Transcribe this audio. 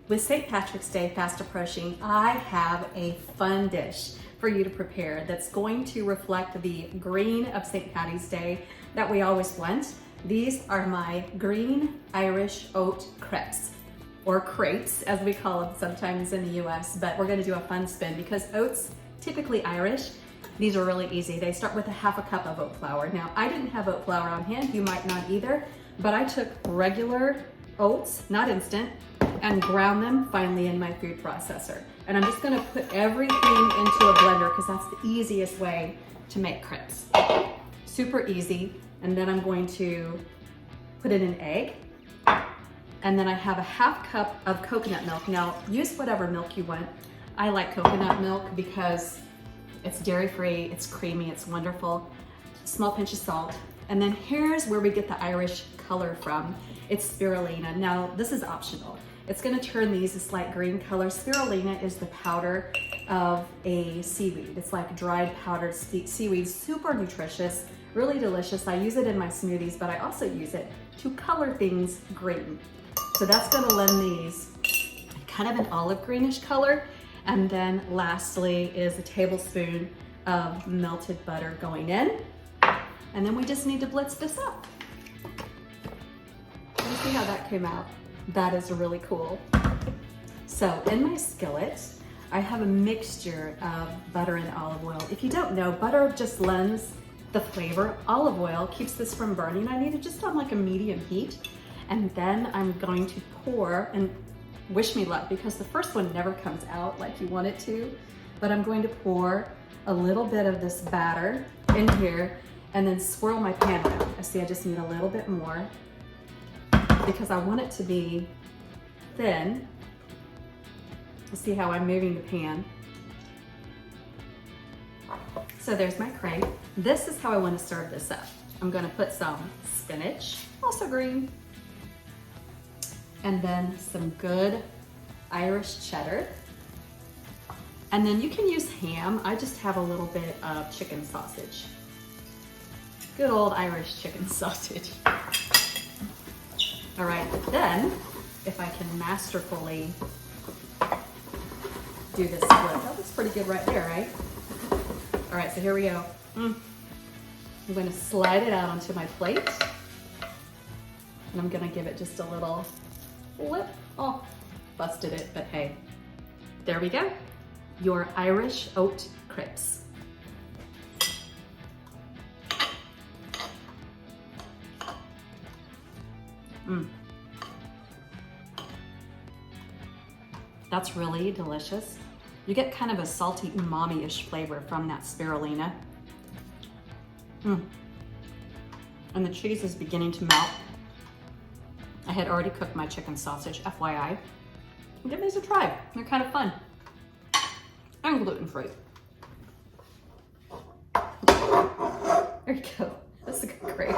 With St. Patrick's Day fast approaching, I have a fun dish for you to prepare that's going to reflect the green of St. Patty's Day that we always want. These are my green Irish oat crepes, or crepes as we call them sometimes in the US, but we're gonna do a fun spin because oats, typically Irish, these are really easy. They start with a half a cup of oat flour. Now, I didn't have oat flour on hand, you might not either, but I took regular oats, not instant, and ground them finely in my food processor. And I'm just gonna put everything into a blender because that's the easiest way to make crepes. Super easy. And then I'm going to put in an egg. And then I have a half cup of coconut milk. Now, use whatever milk you want. I like coconut milk because it's dairy-free, it's creamy, it's wonderful. Small pinch of salt. And then here's where we get the Irish color from. It's spirulina. Now, this is optional. It's gonna turn these a slight green color. Spirulina is the powder of a seaweed. It's like dried powdered seaweed, super nutritious, really delicious. I use it in my smoothies, but I also use it to color things green. So that's gonna lend these kind of an olive greenish color. And then lastly is a tablespoon of melted butter going in. And then we just need to blitz this up. Let me see how that came out. That is really cool. So in my skillet, I have a mixture of butter and olive oil. If you don't know, butter just lends the flavor. Olive oil keeps this from burning. I need it just on like a medium heat. And then I'm going to pour, and wish me luck because the first one never comes out like you want it to, but I'm going to pour a little bit of this batter in here and then swirl my pan around. I see I just need a little bit more because I want it to be thin. You see how I'm moving the pan. So there's my crepe. This is how I want to serve this up. I'm going to put some spinach, also green, and then some good Irish cheddar. And then you can use ham. I just have a little bit of chicken sausage. Good old Irish chicken sausage. All right, then, if I can masterfully do this split. That looks pretty good right there, right? All right, so here we go. I'm gonna slide it out onto my plate. And I'm gonna give it just a little flip. Oh, busted it, but hey. There we go. Your Irish oat crepes. That's really delicious. You get kind of a salty umami-ish flavor from that spirulina. And the cheese is beginning to melt. I had already cooked my chicken sausage, FYI. Give these a try. They're kind of fun. And gluten-free. There you go. That's a good crepe.